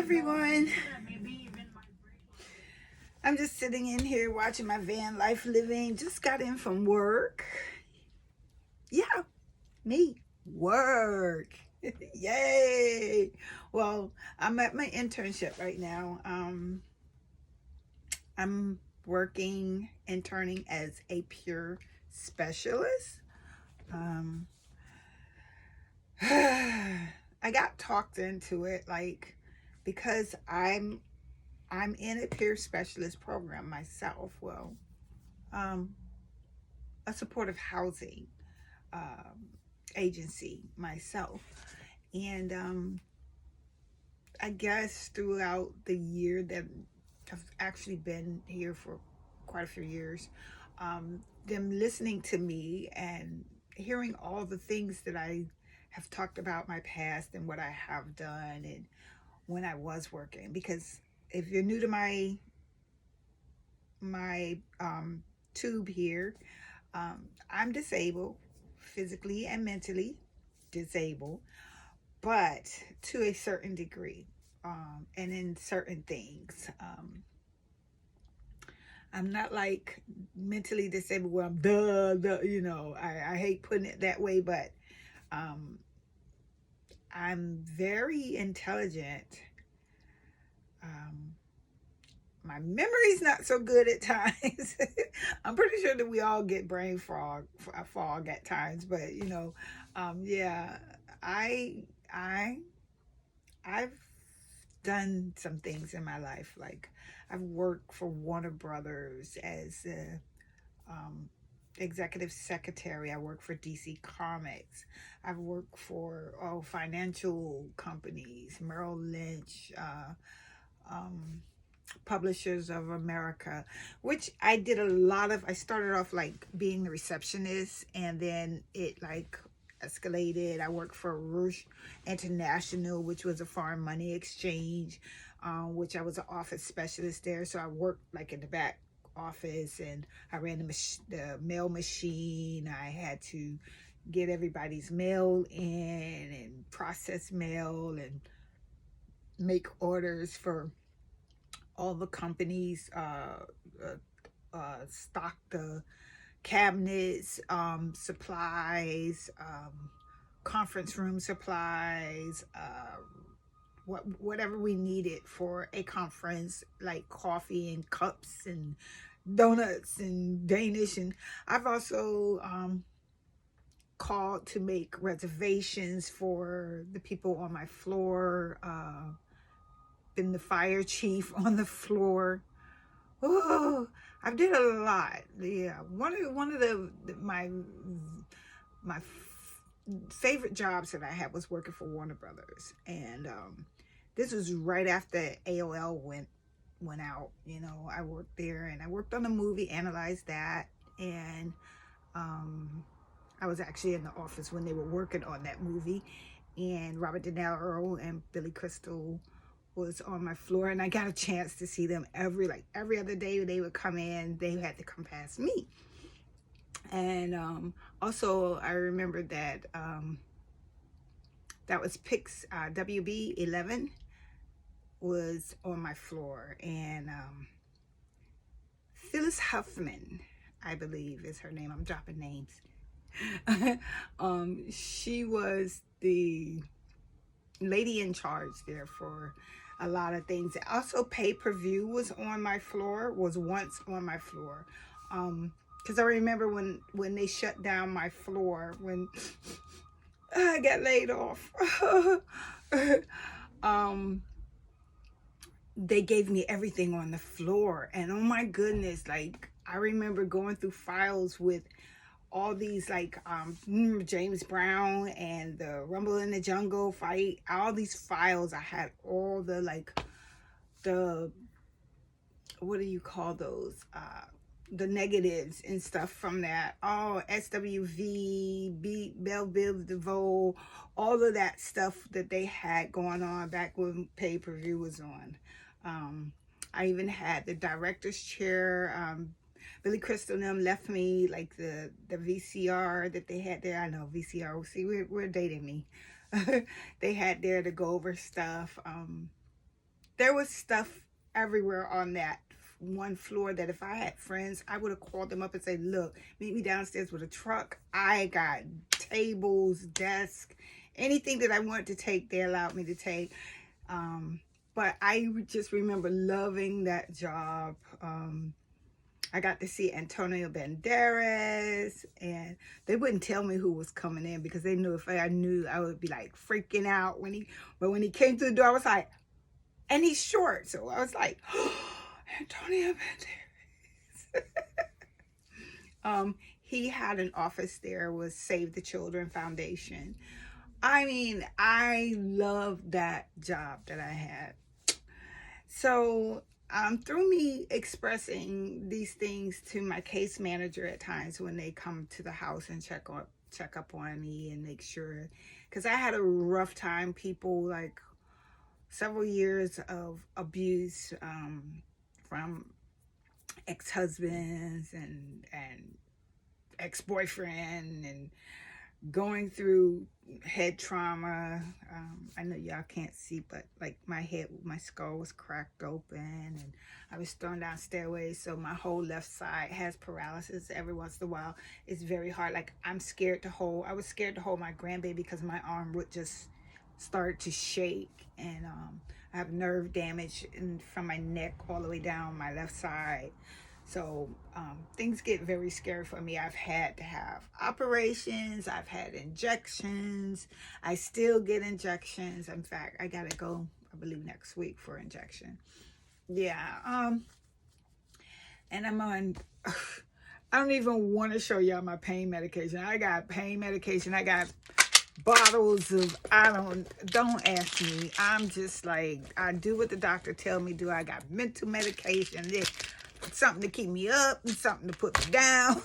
everyone. I'm just sitting in here watching my van life living. Just got in from work. Yeah, me. Work. Yay. Well, I'm at my internship right now. I'm working, interning as a peer specialist. Um, I got talked into it, like, because I'm in a peer specialist program myself. Well, um, a supportive housing um, agency myself, and I guess throughout the year that I've actually been here for quite a few years, them listening to me and hearing all the things that I have talked about my past and what I have done and when I was working. Because if you're new to my tube here, I'm disabled, physically and mentally disabled, but to a certain degree, and in certain things. I'm not like mentally disabled where I'm I hate putting it that way, but um, I'm very intelligent. Um, my memory's not so good at times. I'm pretty sure that we all get brain fog at times, but yeah, I I I've done some things in my life. Like, I've worked for Warner Brothers as a executive secretary. I work for DC Comics. I've worked for financial companies, Merrill Lynch, um, Publishers of America, which I did a lot of. I started off like being the receptionist, and then it like escalated. I worked for Rouge International, which was a foreign money exchange, which I was an office specialist there. So I worked like in the back office, and I ran the mail machine. I had to get everybody's mail in and process mail and make orders for all the companies, stock the cabinets, supplies, conference room supplies, whatever we needed for a conference, like coffee and cups and donuts and Danish. And I've also called to make reservations for the people on my floor, been the fire chief on the floor. Oh, I've did a lot. Yeah, one of my favorite jobs that I had was working for Warner Brothers, and this was right after AOL went out. I worked there, and I worked on a movie, analyzed that, and I was actually in the office when they were working on that movie, and Robert De Niro and Billy Crystal was on my floor, and I got a chance to see them every other day. They would come in, they had to come past me. And also I remember that that was Pix WB 11 was on my floor, and Phyllis Huffman, I believe is her name. I'm dropping names. She was the lady in charge there for a lot of things. Also, pay-per-view was once on my floor. Because I remember when they shut down my floor, when I got laid off. They gave me everything on the floor, and oh my goodness, like, I remember going through files with all these, like, James Brown and the Rumble in the Jungle fight, all these files. I had all the, like, the, what do you call those, the negatives and stuff from that. Oh, SWV, Belle Biv DeVoe, all of that stuff that they had going on back when pay-per-view was on. I even had the director's chair. Billy Crystal and them left me like the VCR that they had there. I know VCR. See, we're dating me. They had there to go over stuff. there was stuff everywhere on that one floor that if I had friends, I would have called them up and say, look, meet me downstairs with a truck. I got tables, desks, anything that I wanted to take, they allowed me to take. But I just remember loving that job. I got to see Antonio Banderas, and they wouldn't tell me who was coming in because they knew if I knew, I would be like freaking out but when he came through the door, I was like, and he's short, so I was like, oh, Antonio Banderas. He had an office there, was Save the Children Foundation. I mean, I loved that job that I had. So through me expressing these things to my case manager at times when they come to the house and check up on me and make sure, because I had a rough time, people, like several years of abuse from ex-husbands and ex-boyfriend, and going through head trauma. I know y'all can't see, but like my skull was cracked open, and I was thrown down stairways, so my whole left side has paralysis. Every once in a while it's very hard, like I was scared to hold my grandbaby because my arm would just start to shake. And I have nerve damage from my neck all the way down my left side. So things get very scary for me. I've had to have operations. I've had injections. I still get injections. In fact, I gotta go, I believe, next week for injection. Yeah. And I'm on, I don't even want to show y'all my pain medication. I got pain medication. I got bottles of, don't ask me. I'm just like, I do what the doctor tell me to do. I got mental medication. Something to keep me up and something to put me down.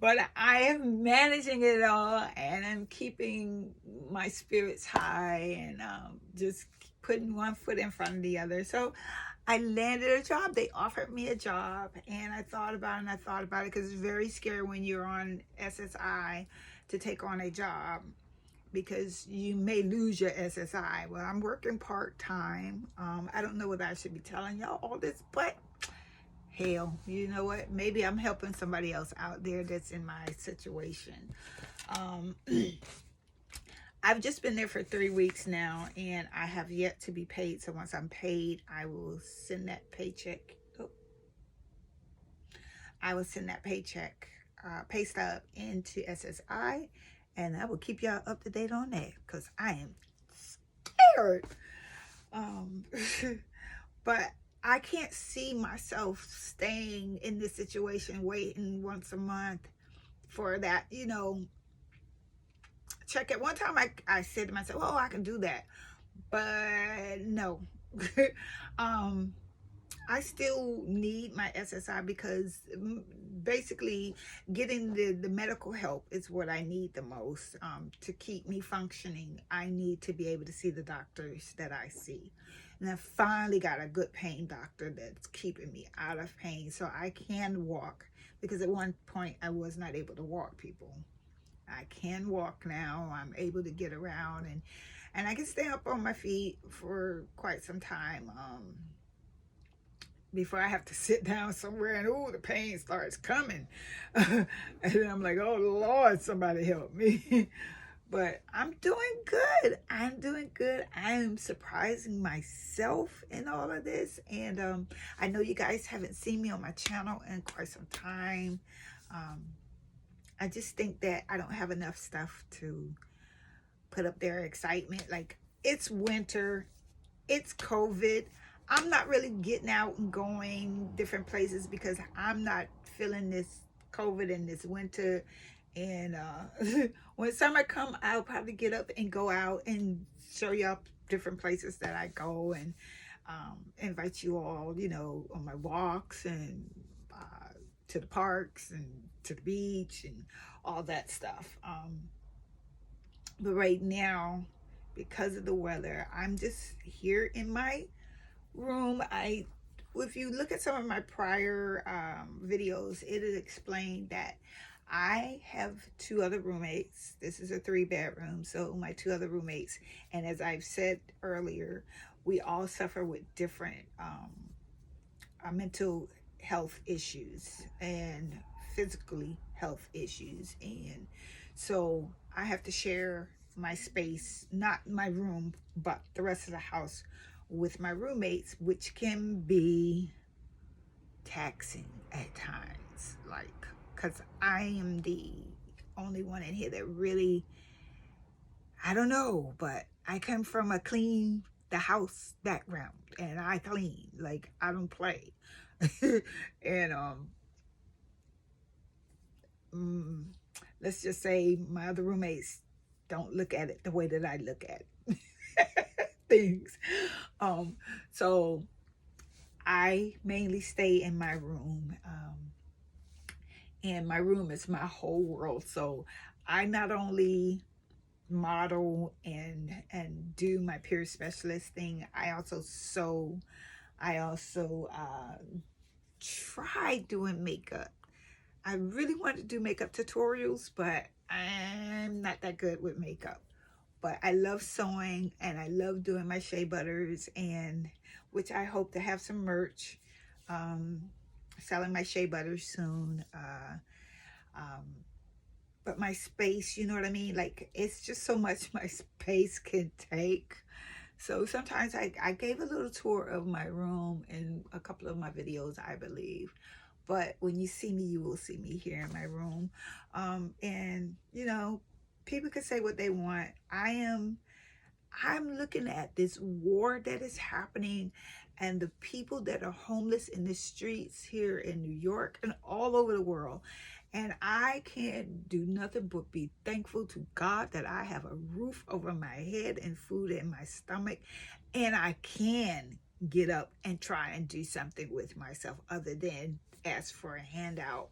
But I am managing it all, and I'm keeping my spirits high, and just putting one foot in front of the other. So I landed a job. They offered me a job, and I thought about it because it's very scary when you're on SSI to take on a job, because you may lose your SSI. Well, I'm working part-time. I don't know whether I should be telling y'all all this, but hell, you know what? Maybe I'm helping somebody else out there that's in my situation. I've just been there for 3 weeks now, and I have yet to be paid. So once I'm paid, I will send that paycheck. I will send that pay stub into SSI, and I will keep y'all up to date on that, because I am scared. But I can't see myself staying in this situation, waiting once a month for that, check it. One time I said to myself, oh, I can do that. But no. I still need my SSI, because basically getting the medical help is what I need the most to keep me functioning. I need to be able to see the doctors that I see. And I finally got a good pain doctor that's keeping me out of pain so I can walk, because at one point I was not able to walk, people. I can walk now. I'm able to get around, and I can stay up on my feet for quite some time. Before I have to sit down somewhere and the pain starts coming. And then I'm like, oh Lord, somebody help me. But I'm doing good. I'm doing good. I am surprising myself in all of this. And I know you guys haven't seen me on my channel in quite some time. I just think that I don't have enough stuff to put up their excitement. Like, it's winter, it's COVID. I'm not really getting out and going different places because I'm not feeling this COVID in this winter. And when summer come, I'll probably get up and go out and show y'all different places that I go, and invite you all, on my walks, and to the parks and to the beach and all that stuff. But right now, because of the weather, I'm just here in my room. If you look at some of my prior videos, it is explained that I have two other roommates. This is a 3 bedroom, so my two other roommates, and as I've said earlier, we all suffer with different mental health issues and physically health issues. And so I have to share my space, not my room, but the rest of the house with my roommates, which can be taxing at times. Like, because I am the only one in here that really, I don't know, but I come from a clean the house background and I clean. Like, I don't play. And mm, let's just say my other roommates don't look at it the way that I look at things. Um, so I mainly stay in my room, and my room is my whole world. So I not only model and do my peer specialist thing, I also sew. I also try doing makeup. I really want to do makeup tutorials, but I'm not that good with makeup. But I love sewing and I love doing my shea butters, and which I hope to have some merch, um, selling my shea butters soon. Um, but my space, you know what I mean? Like, it's just so much my space can take. So sometimes I gave a little tour of my room in a couple of my videos, I believe. But when you see me, you will see me here in my room. And, you know, people can say what they want. I'm looking at this war that is happening and the people that are homeless in the streets here in New York and all over the world. And I can't do nothing but be thankful to God that I have a roof over my head and food in my stomach. And I can get up and try and do something with myself other than ask for a handout.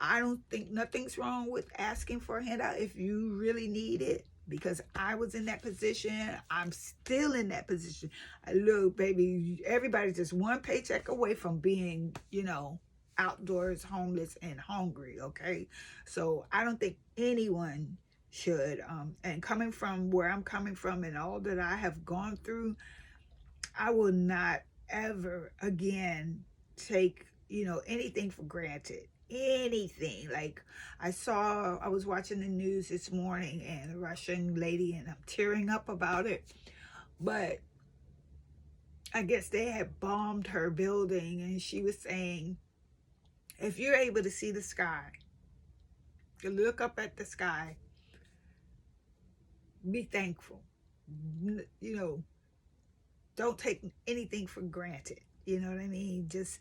I don't think nothing's wrong with asking for a handout if you really need it, because I was in that position. I'm still in that position. Look, baby, everybody's just one paycheck away from being, you know, outdoors, homeless, and hungry, okay? So I don't think anyone should. And coming from where I'm coming from and all that I have gone through, I will not ever again take, you know, anything for granted. Anything. Like, I was watching the news this morning and a Russian lady, and I'm tearing up about it. But I guess they had bombed her building, and she was saying, if you're able to see the sky, to look up at the sky, be thankful. You know, don't take anything for granted. You know what I mean? Just,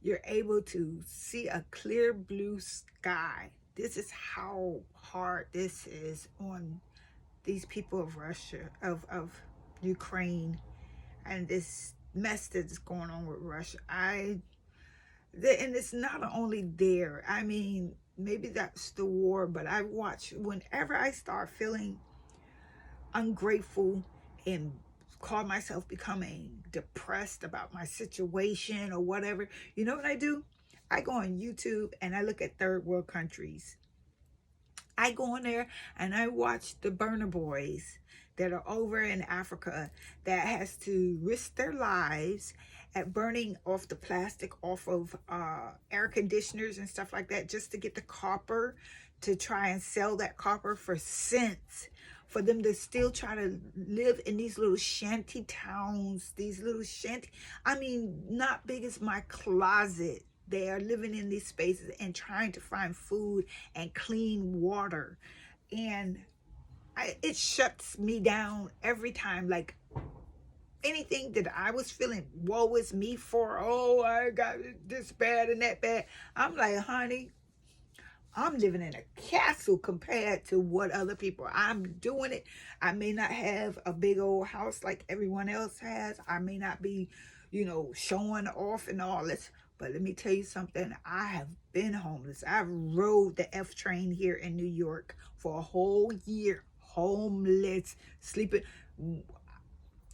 you're able to see a clear blue sky. This is how hard this is on these people of Russia, of Ukraine, and this mess that's going on with Russia. And it's not only there. I mean, maybe that's the war, but I watch, whenever I start feeling ungrateful and call myself becoming depressed about my situation or whatever, you know what I do? I go on YouTube and I look at third world countries. I go in there and I watch the burner boys that are over in Africa that has to risk their lives at burning off the plastic off of air conditioners and stuff like that, just to get the copper, to try and sell that copper for cents, for them to still try to live in these little shanty towns, these little shanty, I mean, not big as my closet. They are living in these spaces and trying to find food and clean water. And it shuts me down every time. Like, anything that I was feeling woe is me for, oh, I got this bad and that bad, I'm like, honey, I'm living in a castle compared to what other people are. I'm doing it. I may not have a big old house like everyone else has. I may not be, you know, showing off and all this. But let me tell you something. I have been homeless. I've rode the F train here in New York for a whole year. Homeless, sleeping.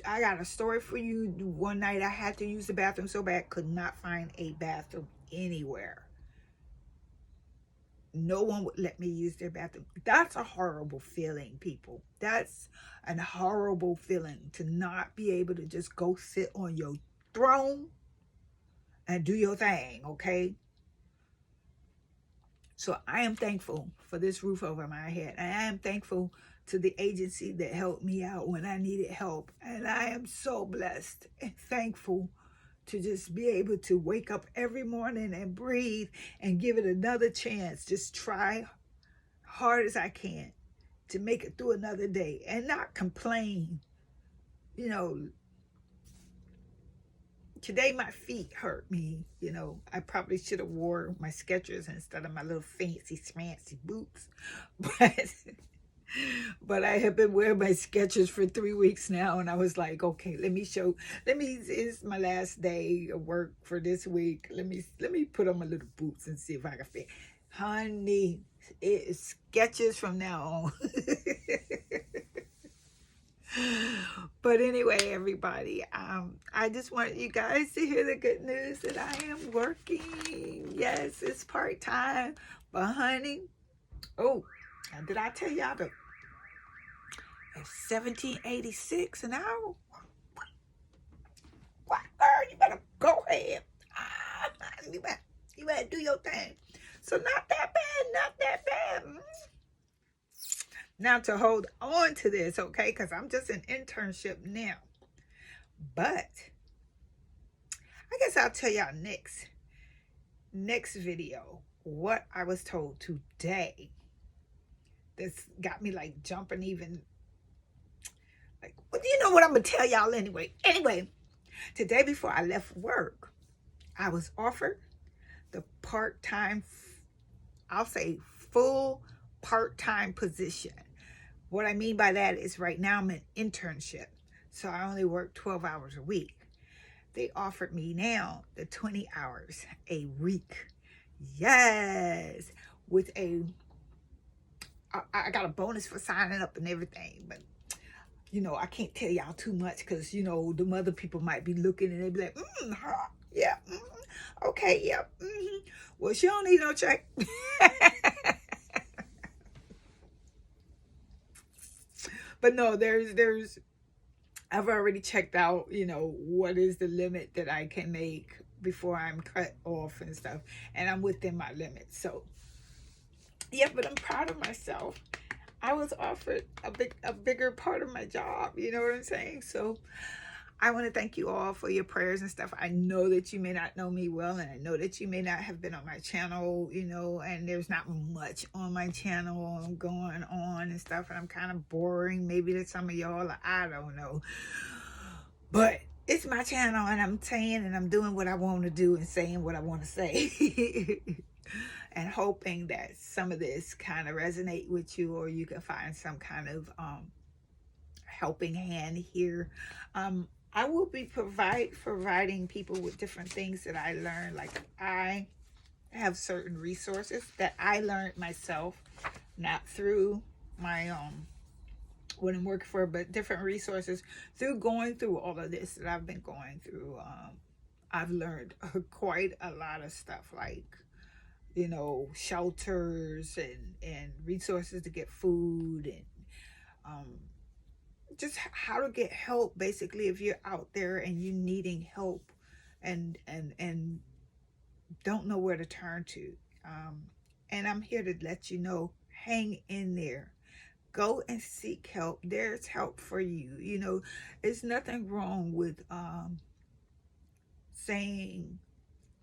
I got a story for you. One night I had to use the bathroom so bad, could not find a bathroom anywhere. No one would let me use their bathroom. That's a horrible feeling, people. That's a horrible feeling, to not be able to just go sit on your throne and do your thing, okay? So I am thankful for this roof over my head. And I am thankful to the agency that helped me out when I needed help. And I am so blessed and thankful to just be able to wake up every morning and breathe and give it another chance. Just try hard as I can to make it through another day and not complain. You know, today my feet hurt me. You know, I probably should have wore my Skechers instead of my little fancy boots. But I have been wearing my Skechers for 3 weeks now, and I was like, okay, it's my last day of work for this week. Let me put on my little boots and see if I can fit. Honey, it is Skechers from now on. But anyway, everybody, I just want you guys to hear the good news that I am working. Yes, it's part-time, but honey, oh, did I tell y'all the $17.86 an hour? What, girl? You better go ahead. You better do your thing. So not that bad. Now to hold on to this, okay, because I'm just an internship now. But I guess I'll tell y'all next video what I was told today. This got me like jumping even. Like, well, you know what I'm gonna tell y'all anyway. Anyway, today before I left work, I was offered the part-time, I'll say full part-time position. What I mean by that is right now I'm an internship, so I only work 12 hours a week. They offered me now the 20 hours a week. Yes, with I got a bonus for signing up and everything, but you know, I can't tell y'all too much because, you know, the other people might be looking and they be like, yeah, okay, yeah, well, she don't need no check. But no, I've already checked out, you know, what is the limit that I can make before I'm cut off and stuff. And I'm within my limit. So, yeah, but I'm proud of myself. I was offered a bigger part of my job. You know what I'm saying? So I want to thank you all for your prayers and stuff. I know that you may not know me well, and I know that you may not have been on my channel, you know, and there's not much on my channel going on and stuff, and I'm kind of boring maybe to some of y'all. I don't know. But it's my channel, and I'm saying and I'm doing what I want to do and saying what I want to say. And hoping that some of this kind of resonate with you, or you can find some kind of helping hand here. I will be providing people with different things that I learned. Like, I have certain resources that I learned myself, not through my what I'm working for, but different resources through going through all of this that I've been going through. I've learned quite a lot of stuff, like, you know, shelters and resources to get food, and just how to get help, basically, if you're out there and you needing help and don't know where to turn to. And I'm here to let you know, hang in there. Go and seek help. There's help for you. You know, there's nothing wrong with saying,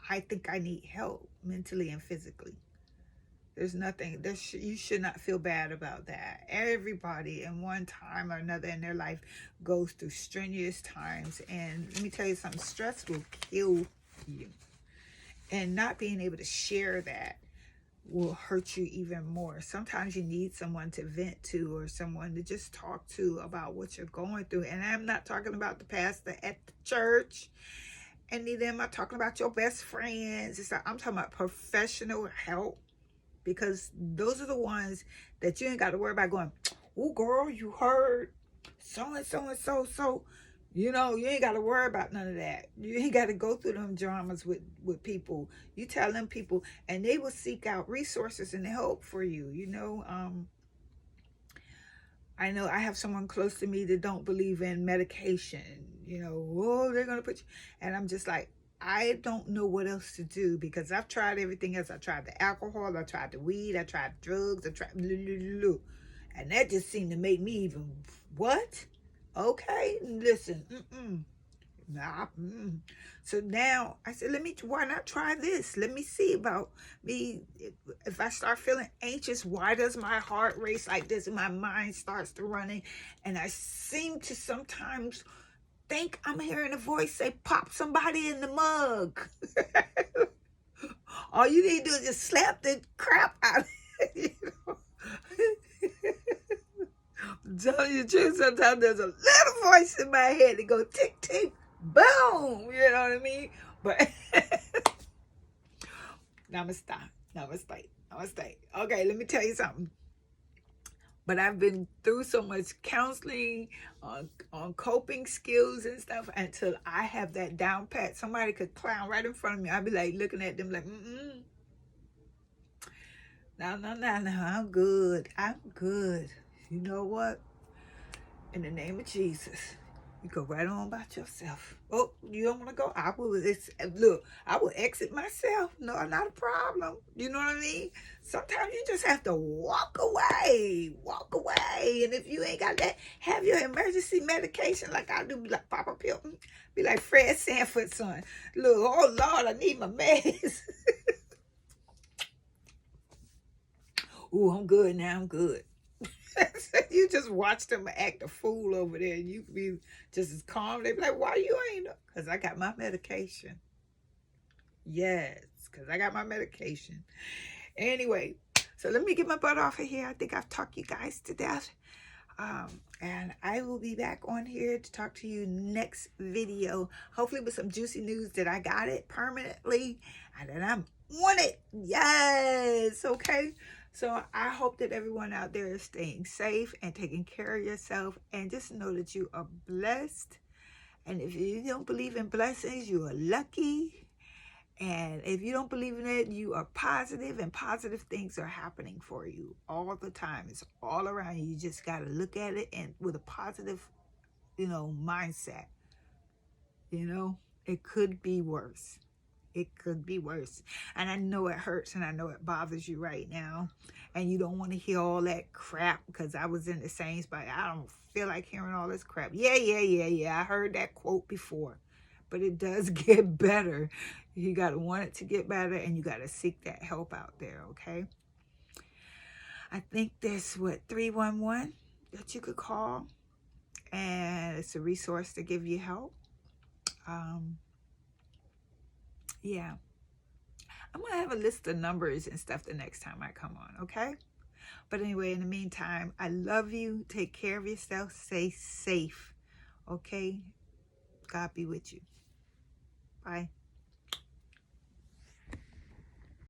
I think I need help mentally and physically. There's nothing, you should not feel bad about that. Everybody in one time or another in their life goes through strenuous times. And let me tell you something, stress will kill you. And not being able to share that will hurt you even more. Sometimes you need someone to vent to, or someone to just talk to about what you're going through. And I'm not talking about the pastor at the church. And neither am I talking about your best friends. I'm talking about professional help. Because those are the ones that you ain't got to worry about going, oh, girl, you heard so and so and so. You know, you ain't got to worry about none of that. You ain't got to go through them dramas with people. You tell them people, and they will seek out resources and help for you. You know, I know I have someone close to me that don't believe in medication. You know, oh, they're going to put you. And I'm just like, I don't know what else to do because I've tried everything else. I tried the alcohol, I tried the weed, I tried drugs, I tried, and that just seemed to make me even, what? Okay, listen, nah. So now I said, why not try this? Let me see about me. If I start feeling anxious, why does my heart race like this and my mind starts to running? And I seem to sometimes think I'm hearing a voice say, pop somebody in the mug. All you need to do is just slap the crap out of it, you know? I'm telling you the truth, sometimes there's a little voice in my head that goes tick, tick, boom. You know what I mean? But namaste. Okay, let me tell you something. But I've been through so much counseling on coping skills and stuff until I have that down pat. Somebody could clown right in front of me. I'd be like looking at them like, no, I'm good. You know what? In the name of Jesus, you go right on about yourself. Oh, you don't want to go? I will exit myself. No, not a problem. You know what I mean? Sometimes you just have to walk away. And if you ain't got that, have your emergency medication like I do, like pop a pill. Be like Fred Sanford's son. Look, oh Lord, I need my meds. Ooh, I'm good now. I'm good. You just watch them act a fool over there, and you can be just as calm. They be like, why you ain't? Because I got my medication. Yes, because I got my medication. Anyway, so let me get my butt off of here. I think I've talked you guys to death. And I will be back on here to talk to you next video. Hopefully with some juicy news that I got it permanently and that I'm on it. Yes, okay. So I hope that everyone out there is staying safe and taking care of yourself, and just know that you are blessed. And if you don't believe in blessings, you are lucky. And if you don't believe in it, you are positive, and positive things are happening for you all the time. It's all around you. You just got to look at it and with a positive, mindset. It could be worse. It could be worse. And I know it hurts and I know it bothers you right now. And you don't want to hear all that crap, because I was in the same spot. I don't feel like hearing all this crap. Yeah. I heard that quote before. But it does get better. You got to want it to get better, and you got to seek that help out there, okay? I think there's 311 that you could call, and it's a resource to give you help. Yeah. I'm going to have a list of numbers and stuff the next time I come on, okay? But anyway, in the meantime, I love you. Take care of yourself. Stay safe, okay? God be with you. Bye.